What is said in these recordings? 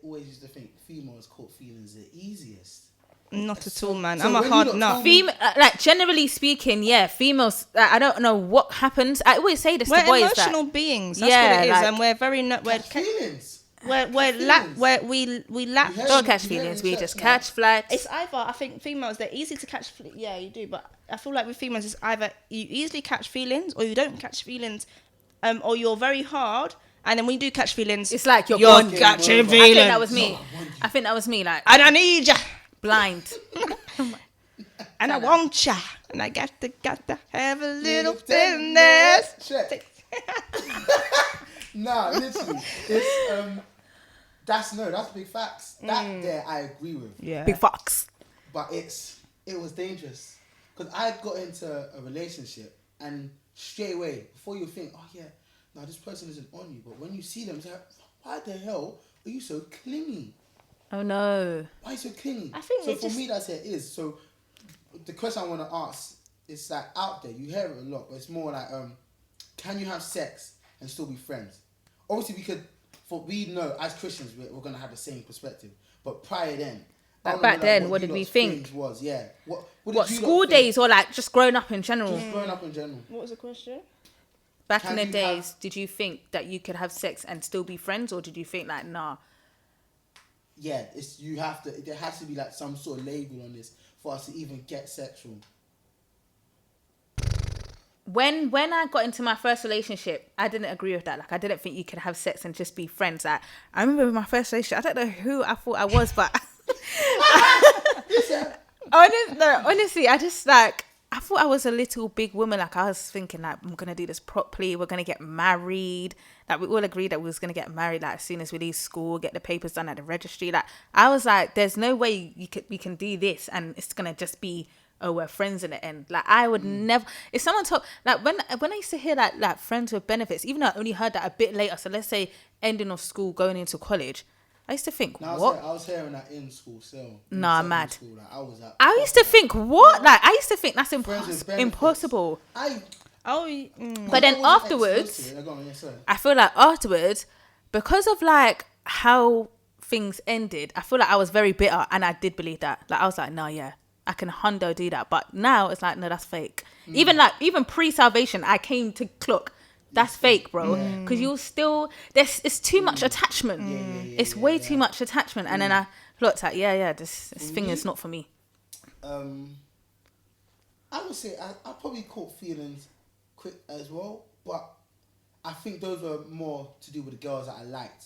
always used to think females caught feelings the easiest. Not at all, man. So I'm a when hard you nut. Like generally speaking, yeah, females. I don't know what happens. I always say this We're to boys. emotional beings. That's Yeah, what it is, like- and we're very Feelings. we lack. You don't catch hear feelings. in We church just now. catch flights. It's either, I think females, they're easy to catch. Yeah, you do, but I feel like with females, it's either you easily catch feelings or you don't catch feelings, or you're very hard. And then when you do catch feelings, It's like you're catching I feelings. think that was me. I think that was me. Like And I need ya, blind. and I want ya, and I got to have a little tenderness. Check. Nah, literally, it's that's big facts. That there I agree with. Yeah. Big fox. But it was dangerous because I got into a relationship and straight away before you think, oh yeah, no, this person isn't on you, but when you see them, it's like, why the hell are you so clingy? Oh no. Why are you so clingy? I think so. it For me, that's it is. So the question I want to ask is like out there, you hear it a lot, but it's more like, can you have sex and still be friends? Obviously, we know as Christians we're gonna have the same perspective, but prior then. I Like wanna back know, then, what what you did we lot's think? feelings was What did What you school lot think? days or like just growing up in general? Just growing up in general. What was the question? Back Can in the you days, did you think that you could have sex and still be friends, or did you think like, nah? Yeah, there has to be like some sort of label on this for us to even get sexual. When I got into my first relationship, I didn't agree with that. Like, I didn't think you could have sex and just be friends. Like, I remember with my first relationship, I don't know who I thought I was, but honestly, I just like, I thought I was a little big woman. Like, I was thinking like, I'm gonna do this properly. We're gonna get married. Like, we all agreed that we was gonna get married like as soon as we leave school, get the papers done at the registry. Like, I was like, there's no way we can do this and it's gonna just be, oh, we're friends in the end. Like, I would never. If someone told, like, when I used to hear that, like, friends with benefits, even though I only heard that a bit later. So let's say ending of school, going into college, I used to think, what? I was hearing that in school still. Nah, In mad. School, like, I used to think, what? Like, I used to think that's Friends with benefits. impossible. But then afterwards, I feel like afterwards, because of like how things ended, I feel like I was very bitter and I did believe that. Like, I was like, no, yeah, I can hundo do that. But now it's like, no, that's fake. Even pre-salvation, I came to clock. That's fake, bro. Because you'll still, it's too much attachment. It's way too much attachment. And then I looked at, this thing is not for me. I would say I probably caught feelings quick as well, but I think those were more to do with the girls that I liked,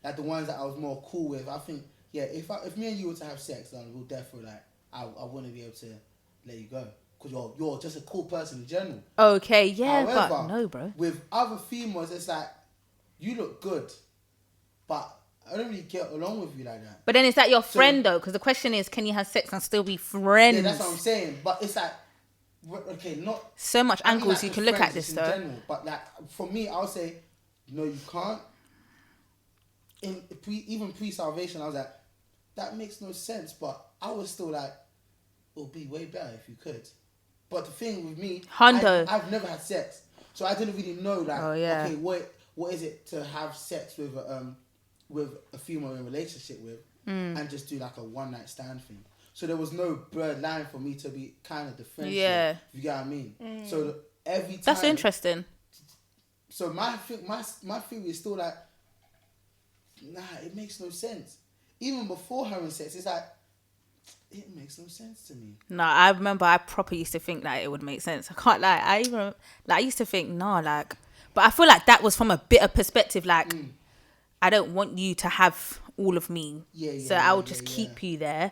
like the ones that I was more cool with. I think, if me and you were to have sex, then we'll definitely like I wouldn't be able to let you go because you're just a cool person in general. Okay, yeah, However, but no, bro. With other females, it's like you look good, but I don't really get along with you like that. But then is that your friend though? Because the question is, can you have sex and still be friends? Yeah, that's what I'm saying. But it's like, okay, not so much angles like you the can look at friends this in though. general, but like for me, I'll say, no, you can't. Even pre-salvation, I was like, that makes no sense. But I was still like, it would be way better if you could. But the thing with me, I've never had sex, so I didn't really know like, okay, what is it to have sex with a female in a relationship with, and just do like a one night stand thing. So there was no blurred line for me to be kind of defensive. Yeah, if you get what I mean. So every time, that's interesting. So my theory is still like, nah, it makes no sense. Even before having sex, it's like, it makes no sense to me. No, I remember I properly used to think that it would make sense. I can't lie. I used to think, no, like, but I feel like that was from a bitter perspective. Like, I don't want you to have all of me. So I will just keep you there.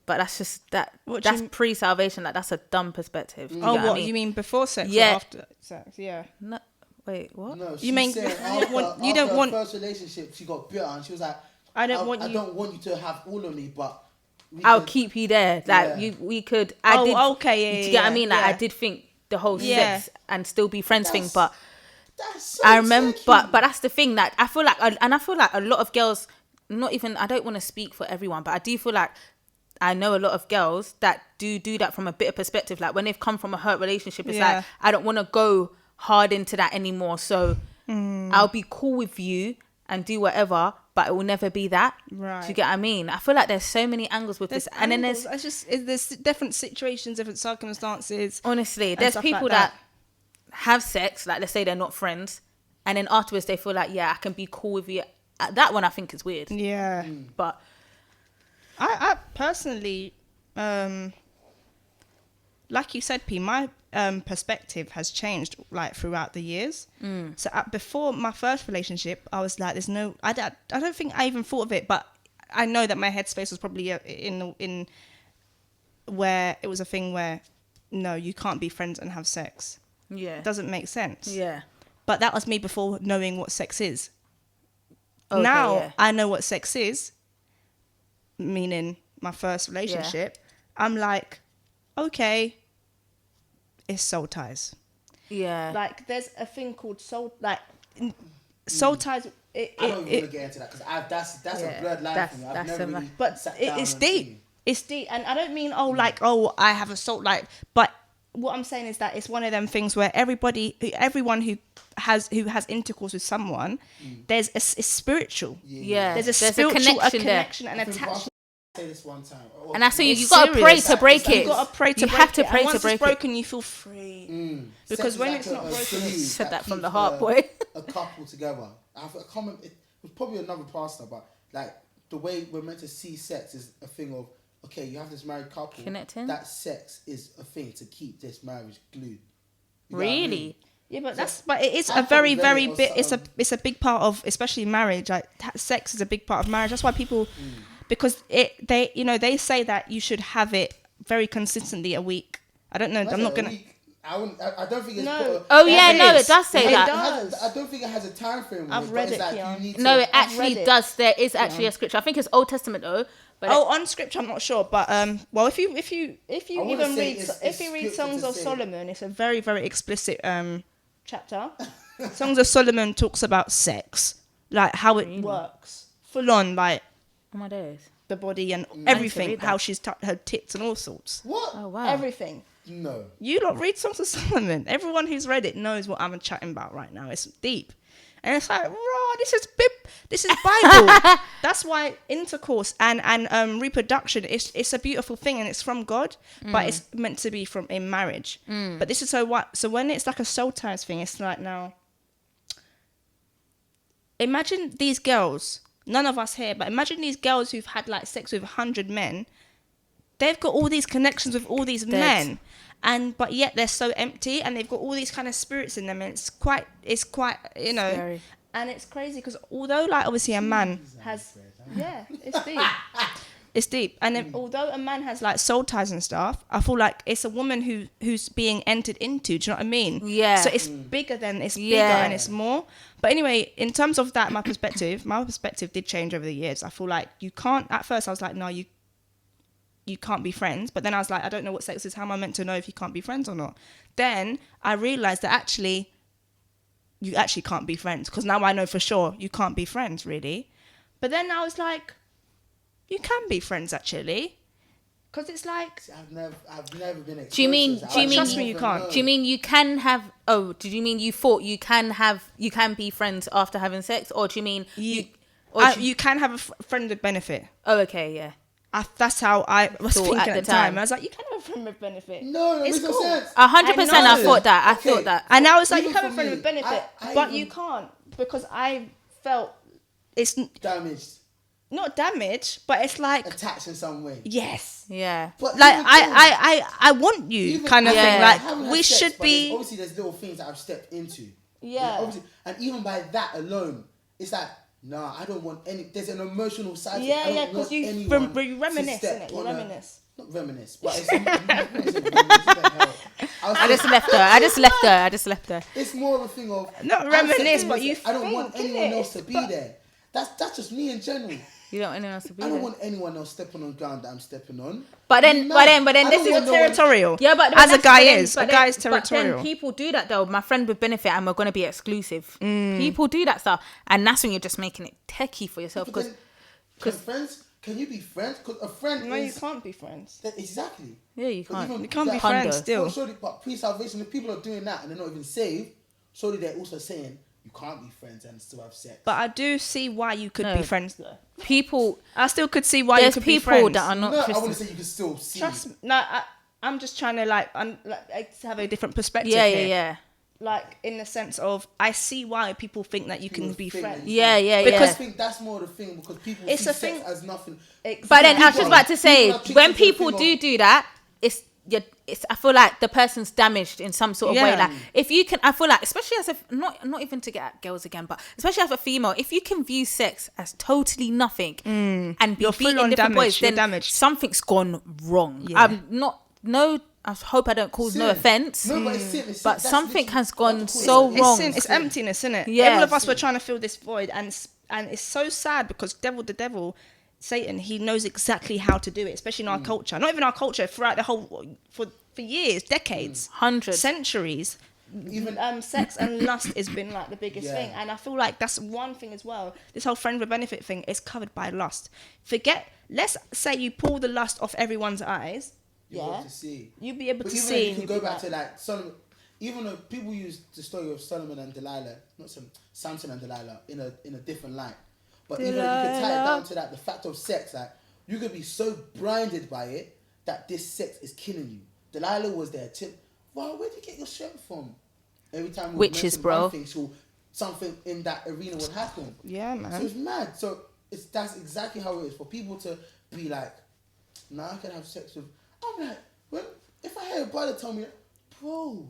But that's just that. That's pre-salvation. Like, that's a dumb perspective. Oh, what you mean before sex? Or after sex? Yeah. No, wait, what? No, you mean you don't want first relationship? She got bitter and she was like, I don't want you to have all of me, but I'll keep you there. Like we could. Okay. You get what I mean? Like I did think the whole sex and still be friends thing, but so I remember. But that's the thing that I feel like, and I feel like a lot of girls. Not even. I don't want to speak for everyone, but I do feel like I know a lot of girls that do that from a bitter perspective. Like when they've come from a hurt relationship, it's like I don't want to go hard into that anymore. So I'll be cool with you and do whatever, but it will never be that. Right. Do you get what I mean? I feel like there's so many angles with this. And then there's different situations, different circumstances. Honestly, there's people that have sex, like let's say they're not friends, and then afterwards they feel like, yeah, I can be cool with you. That one I think is weird. Yeah. But I personally, like you said, P, my perspective has changed like throughout the years. So before my first relationship, I was like, I don't think I even thought of it, but I know that my headspace was probably in where it was a thing where, no, you can't be friends and have sex. Yeah. It doesn't make sense. Yeah. But that was me before knowing what sex is. Okay, now I know what sex is, meaning my first relationship. I'm like, okay, it's soul ties. Yeah. Like there's a thing called soul ties. I don't even get into that because that's a blurred line for me. I've never really sat down it's deep. Seen. It's deep, and I don't mean I have a soul but what I'm saying is that it's one of them things where everyone who has intercourse with someone, there's it's spiritual. Yeah. There's a connection and attachment. Say this one time, and that's so you got to pray to break it. You got to pray to break it. You have to pray and to break it's broken, you feel free. Because when it's not broken, said that from the heart, boy. A couple together. I comment. It was probably another pastor, but like the way we're meant to see sex is a thing of, okay, you have this married couple. Connecting. That sex is a thing to keep this marriage glued. Really? Yeah, but it is a very, very big. It's a big part of, especially marriage. Like sex is a big part of marriage. That's why people, because they say that you should have it very consistently a week. I don't know. I'm not gonna. I don't think it's. No. It does say that. I don't think it has a time frame. I've read it. It actually does. There is actually a scripture. I think it's Old Testament though. But on scripture, I'm not sure, but well, if you read Songs of Solomon, it's a very, very explicit chapter. Songs of Solomon talks about sex, like how it works, full on, like oh my days, the body and everything, how she's her tits and all sorts. What? Oh wow, everything. No. You don't read Songs of Solomon. Everyone who's read it knows what I'm chatting about right now. It's deep. And it's like, raw, this is Bible. That's why intercourse and reproduction it's a beautiful thing and it's from God, but it's meant to be from in marriage. But this is so when it's like a soul ties thing, it's like, now imagine these girls, none of us here, but imagine these girls who've had like sex with 100 men. They've got all these connections with all these men, but yet they're so empty, and they've got all these kind of spirits in them, and it's quite scary. And it's crazy because although like obviously a man has it's deep. It's deep, and then, although a man has like soul ties and stuff, I feel like it's a woman who's being entered into. Do you know what I mean? Yeah. So it's bigger and it's more. But anyway, in terms of that, my perspective did change over the years. I feel like you can't. At first, I was like, no, you can't be friends. But then I was like, I don't know what sex is. How am I meant to know if you can't be friends or not? Then I realized that you actually can't be friends, because now I know for sure you can't be friends, really. But then I was like, you can be friends actually, because it's like I've never been exposed. Do you mean trust me, you can't. Do you mean you can have? Oh, did you mean you thought you can be friends after having sex, or do you mean you can have a friend with benefit? Oh, okay, yeah. That's how I was thinking at the time. I was like, you can have a friend with benefit. No, it's makes cool. no sense. 100%. I thought that. And I was like, you can have a for friend me, with benefit, but you can't, because I felt it's damaged. Not damaged, but it's like attached in some way. Yes. Yeah. But like I want you kind of thing. Like we should be. Obviously, there's little things that I've stepped into. Yeah. Obviously, and even by that alone, it's like, nah, I don't want any. There's an emotional side. Yeah, because you reminisce, innit? You reminisce. Not reminisce, but it's. I just left her. It's more of a thing of not reminisce, but you. I don't want anyone else to be there. That's just me in general. You don't want anyone else to be there. I there. don't want anyone else stepping on ground that I'm stepping on. But then this is territorial. Yeah, but as a guy is territorial. But then people do that though. My friend with benefit, and we're gonna be exclusive. People do that stuff, and that's when you're just making it techie for yourself. Because friends, can you be friends? Because a friend. No, you can't be friends. Exactly. Yeah, you can't. You can't be friends still. Surely, but pre-salvation, if people are doing that and they're not even saved, surely they're also saying, you can't be friends and still have sex. But I do see why you could be friends though. I still could see why you could be friends. There's people that are not Christian. I want to say you can still see. Trust no, I'm just trying to like have a different perspective here. Yeah. Like in the sense of, I see why people think that you can be friends. Yeah. Because I think that's more the thing, because people see sex as nothing. Exactly. But then I was just about to say, when people do that, it's I feel like the person's damaged in some sort of way. Like if you can, I feel like, especially as not even to get at girls again, but especially as a female, if you can view sex as totally nothing and be beating different boys, then something's gone wrong. I hope I don't cause no offense. No, but it's sin. But something has gone so wrong. It's emptiness, isn't it? Yeah. All of us were trying to fill this void, and it's so sad because the devil, Satan, he knows exactly how to do it, especially in our culture. Not even our culture, throughout the whole for years, decades, hundreds, centuries. Even sex and lust has been like the biggest thing, and I feel like that's one thing as well. This whole friend with benefit thing is covered by lust. Let's say you pull the lust off everyone's eyes. You'll be able to see. You can go back to like Solomon. Even though people use the story of Solomon and Delilah, Samson and Delilah in a different light, but even if you could tie it down to that, the fact of sex, like you could be so blinded by it that this sex is killing you. Delilah was there. Wow, where did you get your strength from? Every time we mentioned one thing, so something in that arena would happen. Yeah, man. So it's mad. So that's exactly how it is for people to be like, I can have sex with. I'm like, if I hear a brother tell me, bro,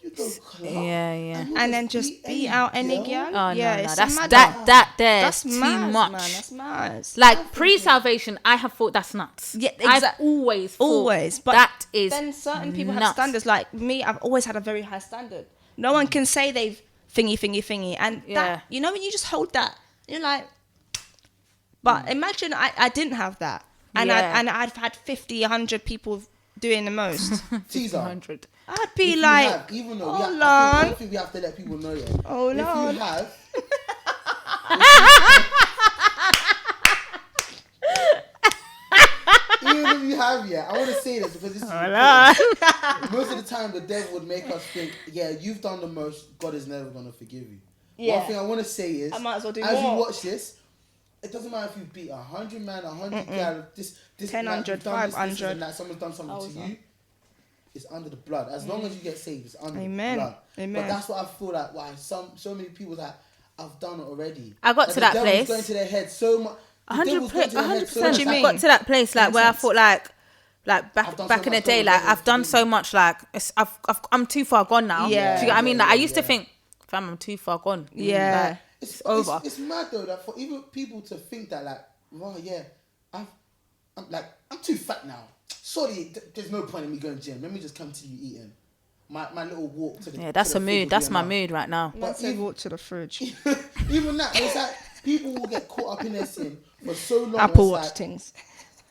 you go club, and then just beat out any girl. Oh yeah, no, that's too mad, much. Man, that's mad. Like pre-salvation, I have thought that's nuts. Yeah, I've always thought but that is. Then certain people have standards. Like me, I've always had a very high standard. No one can say they've thingy, and that, you know, when you just hold that, you're like. But imagine I didn't have that. And I've had 50, 100 people doing the most. 100. I'd be like, even though I think we have to let people know yet. Hold on. If you have, even if you have, I want to say this because this is most of the time the devil would make us think, you've done the most. God is never going to forgive you. One thing I want to say is, I might as well do as more. you watch this. It doesn't matter if you beat 100 man, 100 gal, this 10, 500, and that someone's done something to you. It's under the blood. As long as you get saved, it's under the blood. Amen. But that's what I feel like. Why so many people that I've done it already. I got to that place. Going to their head so much. 100%. I got to that place like where I thought like back in the day, like I've done so much, like I'm too far gone now. Yeah. Do you know what I mean? Like I used to think, fam, I'm too far gone. Yeah. Like, it's over. It's mad though that for even people to think that like, I'm too fat now. Sorry, there's no point in me going gym. Let me just come to you eating. My little walk to the that's to a the mood. That's my mood right now. Let's walk to the fridge. Even that, it's like people will get caught up in their sin for so long. Apple Watch things.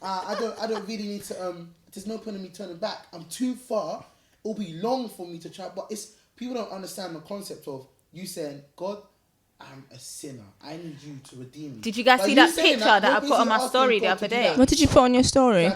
I don't really need to. There's no point in me turning back. I'm too far. It'll be long for me to try. But people don't understand the concept of you saying, God, I'm a sinner. I need you to redeem me. Did you guys see that picture that I put on my story the other day? What did you put on your story?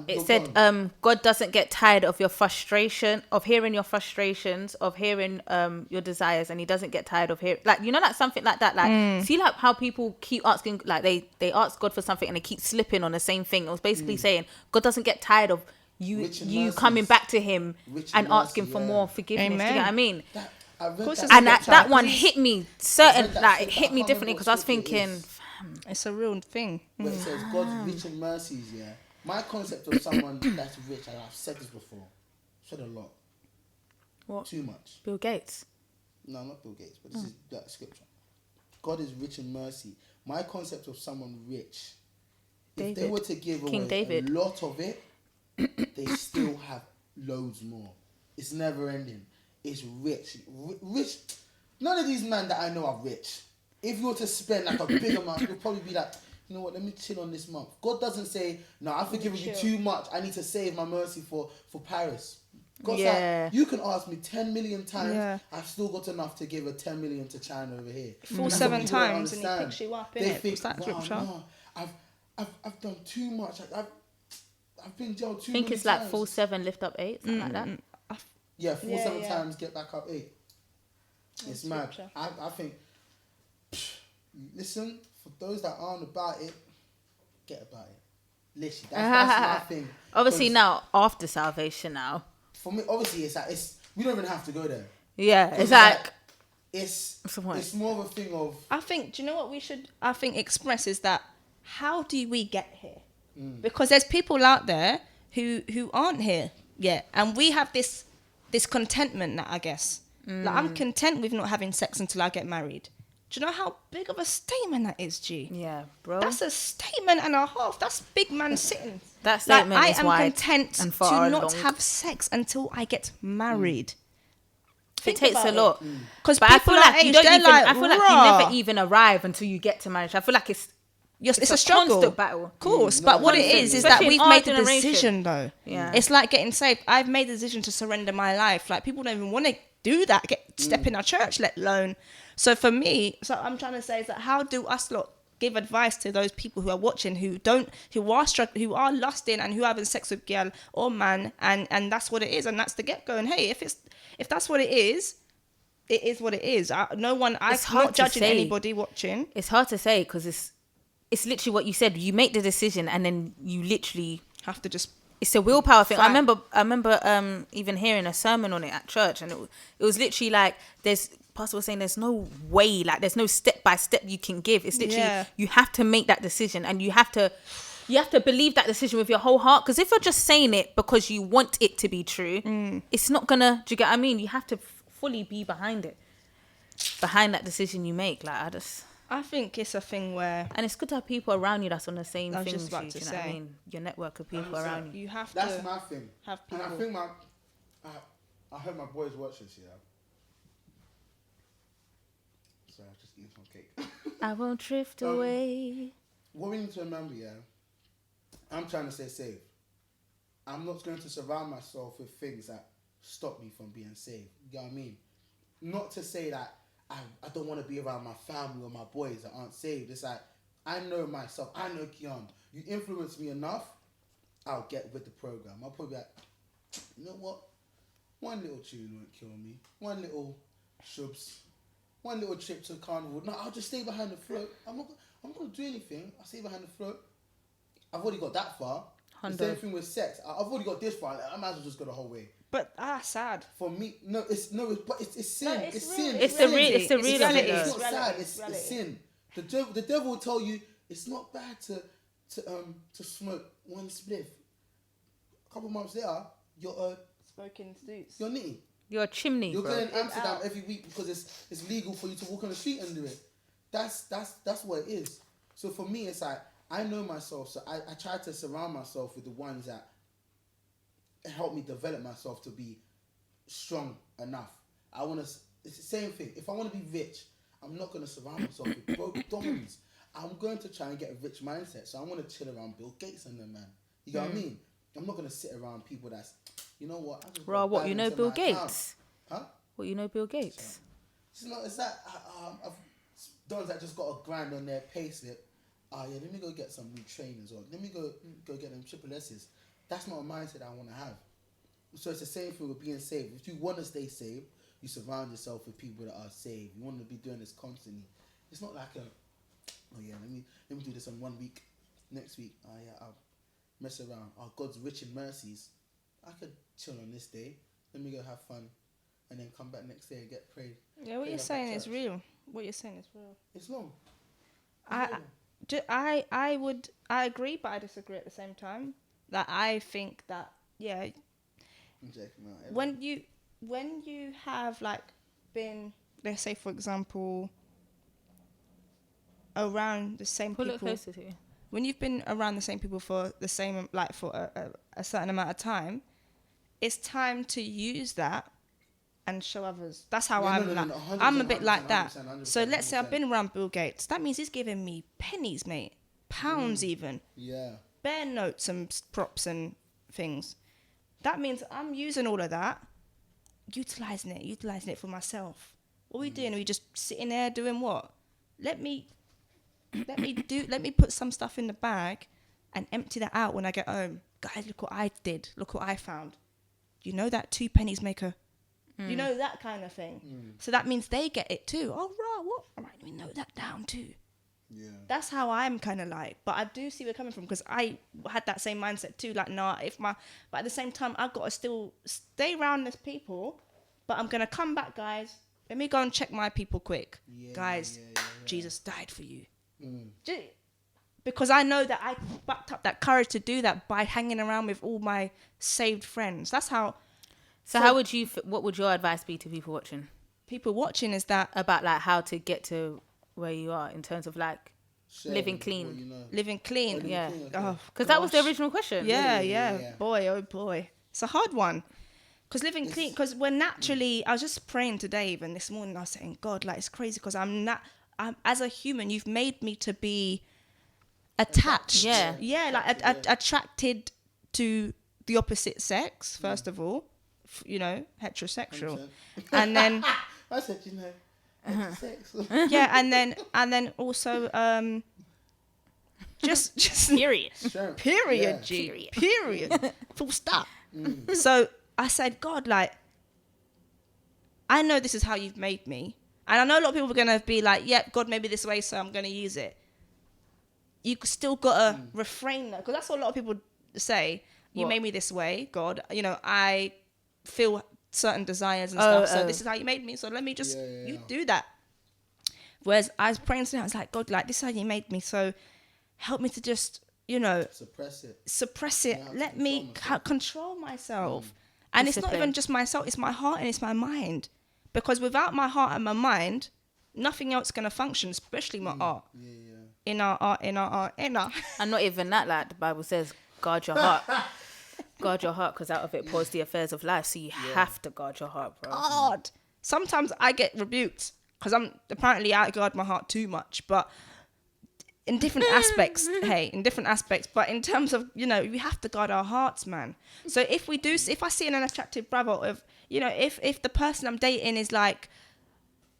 It said, God doesn't get tired of your frustration, of hearing your frustrations, of hearing your desires, and he doesn't get tired of hearing, like, you know, like something like that. Like, see like how people keep asking, like they ask God for something and they keep slipping on the same thing. It was basically saying, God doesn't get tired of you coming back to him and asking for more forgiveness. Amen. Do you know what I mean? And that one hit me it hit me differently because I was thinking, it's a real thing. Where it says God's rich in mercies. My concept of someone that's rich, and I've said this before, said a lot. What? Too much. Bill Gates? No, not Bill Gates, but this is that scripture. God is rich in mercy. My concept of someone rich, if they were to give away a lot of it, they still have loads more. It's never ending. It's rich. None of these men that I know are rich. If you were to spend like a big amount, you'll probably be like, you know what, let me chill on this month. God doesn't say, no, I've forgiven you too much. I need to save my mercy for Paris. God's like, you can ask me 10 million times. Yeah. I've still got enough to give a 10 million to China over here. 7 times and he picks you up, innit? Think, no, I've done too much. I've been jailed too many times. I think it's like 4, 7, lift up 8, something like that. 4, 7 times, get back up 8. It's mad. I think, listen, for those that aren't about it, get about it. Literally, that's my thing. Obviously now, after salvation now. For me, obviously, it's like, we don't even have to go there. Yeah, it's like... It's more of a thing of... I think, do you know what we should, express is that, how do we get here? Because there's people out there who aren't here yet. And we have this contentment that, I guess. Like, I'm content with not having sex until I get married. Do you know how big of a statement that is, G? Yeah, bro. That's a statement and a half. That's big man sitting. That statement like, is I am wide content and to not have sex until I get married. It takes a lot. Because I feel like you never even arrive until you get to marriage. I feel like it's a struggle. Constant battle. Of course, but what it is that we've made the decision, though. Yeah. It's like getting saved. I've made the decision to surrender my life. Like, people don't even want to do that, step in our church, let alone. So for me, I'm trying to say is that, how do us lot give advice to those people who are watching, who are struggling, who are lusting, and who are having sex with girl or man, and that's what it is, and that's the get go. And hey, if that's what it is what it is. I'm not judging anybody watching. It's hard to say because it's literally what you said. You make the decision and then you literally have to just. It's a willpower thing. I remember even hearing a sermon on it at church, and it was literally like pastor was saying there's no way, like there's no step by step you can give. It's literally you have to make that decision, and you have to believe that decision with your whole heart. Because if you're just saying it because you want it to be true, it's not gonna. Do you get what I mean? You have to fully be behind that decision you make. Like I think it's a thing where, and it's good to have people around you that's on the same thing. Just about to you say, know what I mean? Your network of people around you. You have that's to. My thing. Have people. And I think I heard my boys watch this. Yeah. Sorry, I was just eating some cake. I won't drift away. What we need to remember, I'm trying to stay safe. I'm not going to surround myself with things that stop me from being saved. You know what I mean? Not to say that I don't want to be around my family or my boys that aren't saved. It's like, I know myself. I know Keon. You influence me enough, I'll get with the program. I'll probably be like, you know what? One little tune won't kill me. One little shubs. One little trip to the carnival. No, I'll just stay behind the float. I'm not going to do anything. I'll stay behind the float. I've already got that far. The same thing with sex. I've already got this far. I might as well just go the whole way. But sad. For me, it's sin. No, it's sin. It's the reality. It's not sad. It's sin. The devil will tell you it's not bad to smoke one spliff. A couple months later, you're smoking suits. You're nitty. You're a chimney. You're going to Amsterdam every week because it's legal for you to walk on the street and do it. That's what it is. So for me, it's like, I know myself, so I try to surround myself with the ones that help me develop myself to be strong enough. It's the same thing. If I want to be rich, I'm not going to surround myself with broke dons. I'm going to try and get a rich mindset. So I want to chill around Bill Gates and them, man. You know what I mean? I'm not going to sit around people that's, you know what? What, you know Bill Gates? Huh? What, you know Bill Gates? It's that dons that just got a grand on their payslip. Let me go get some new trainers, or let me go get them triple S's. That's not a mindset I want to have. So it's the same thing with being saved. If you want to stay saved, you surround yourself with people that are saved. You want to be doing this constantly. It's not like let me do this on 1 week. Next week, I'll mess around. God's rich in mercies. I could chill on this day. Let me go have fun, and then come back next day and get prayed. Yeah, what you're saying is real. What you're saying is real. It's long. I agree, but I disagree at the same time. That I think that when you have like been, let's say for example, around the same people. Pull it closer to you. When you've been around the same people for the same for a certain amount of time, it's time to use that and show others. That's how I'm a bit like that. 100%. So let's say I've been around Bill Gates. That means he's giving me pennies, mate. Pounds even. Yeah. Bare notes and props and things. That means I'm using all of that, utilizing it for myself. What are we doing? Are we just sitting there doing what? Let me put some stuff in the bag and empty that out when I get home. Guys, look what I did. Look what I found. You know that 2 pennies make a You know, that kind of thing. So that means they get it too. Oh, right, what? All right, we know that down too. Yeah. That's how I'm kind of like. But I do see where you're coming from, because I had that same mindset too. Like, nah, but at the same time, I've got to still stay around these people, but I'm going to come back, guys. Let me go and check my people quick. Guys, Jesus died for you. Because I know that I backed up that courage to do that by hanging around with all my saved friends. That's how. So how would you? What would your advice be to people watching? People watching is that about like how to get to where you are in terms of like living clean. Living clean. Yeah. Oh, because that was the original question. Yeah. Boy, oh boy, it's a hard one. Because living clean, because we're naturally. I was just praying today, even this morning. I was saying, God, like, it's crazy because I'm as a human, you've made me to be attached. Like attracted to the opposite sex. First of all, you know, heterosexual, 100%. And then I said, you know, sex. and then also just period. Period. G. Period. Full stop. So I said, God, like, I know this is how you've made me. And I know a lot of people are going to be like, yeah, God made me this way, so I'm going to use it. You still got to refrain that. Because that's what a lot of people say. You made me this way, God. You know, I feel certain desires and stuff. So this is how you made me. So let me just, you do that. Whereas I was praying to him, I was like, God, like, this is how you made me. So help me to just, you know. Suppress it. Let me control myself. And discipline. It's not even just myself. It's my heart and it's my mind. Because without my heart and my mind, nothing else is going to function, especially my art. In our art. And not even that, like the Bible says, guard your heart. Guard your heart, because out of it pours the affairs of life. So you have to guard your heart, bro. God. Sometimes I get rebuked because I guard my heart too much. But in different aspects, but in terms of, you know, we have to guard our hearts, man. So if I see an attractive brother, if the person I'm dating is like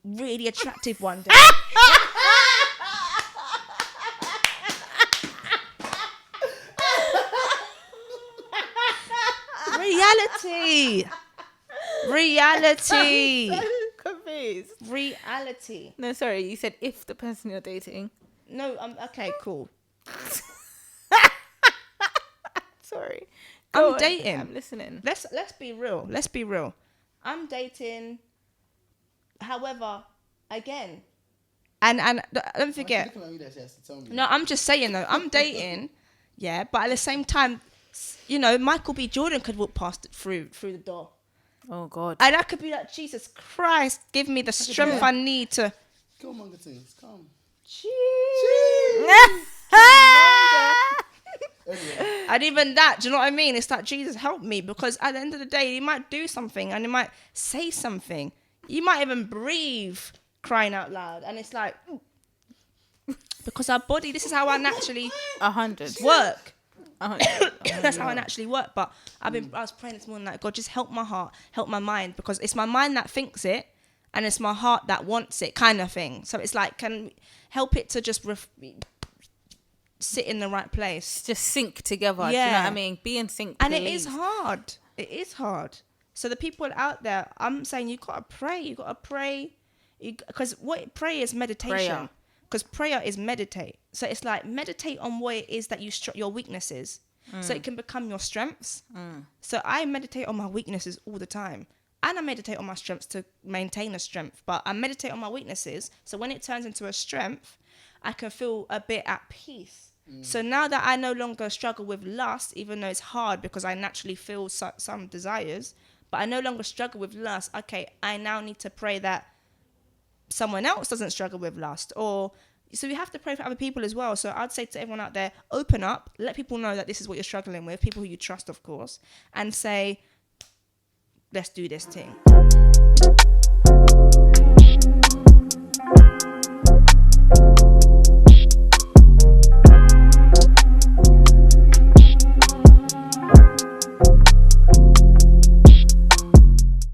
really attractive one day. Reality. Confused. Reality. No, sorry, you said if the person you're dating. No, okay, cool. Sorry. I'm dating. I'm listening. Let's be real. I'm dating. However, again, and don't forget. No, I'm just saying though. I'm dating, yeah, but at the same time, you know, Michael B. Jordan could walk past it through the door. Oh God. And I could be like, Jesus Christ, give me the strength I need to. Come on, things, come. And even that, do you know what I mean? It's like, Jesus, help me, because at the end of the day, he might do something and he might say something. You might even breathe crying out loud, and it's like, because our body, this is how I naturally 100 work. 100. That's how I naturally work. But I was praying this morning, like, God, just help my heart, help my mind, because it's my mind that thinks it, and it's my heart that wants it, kind of thing. So it's like, can help it to just sit in the right place, just sync together. Yeah. Do you know what I mean? Be in sync. And it is hard. It is hard. So the people out there, I'm saying, you gotta pray. Because what prayer is meditation. Because prayer is meditate. So it's like meditate on what it is that your weaknesses, so it can become your strengths. So I meditate on my weaknesses all the time, and I meditate on my strengths to maintain a strength. But I meditate on my weaknesses, so when it turns into a strength, I can feel a bit at peace. So now that I no longer struggle with lust, even though it's hard because I naturally feel some desires, but I no longer struggle with lust. Okay, I now need to pray that someone else doesn't struggle with lust. So we have to pray for other people as well. So I'd say to everyone out there, open up, let people know that this is what you're struggling with, people who you trust, of course, and say, let's do this thing.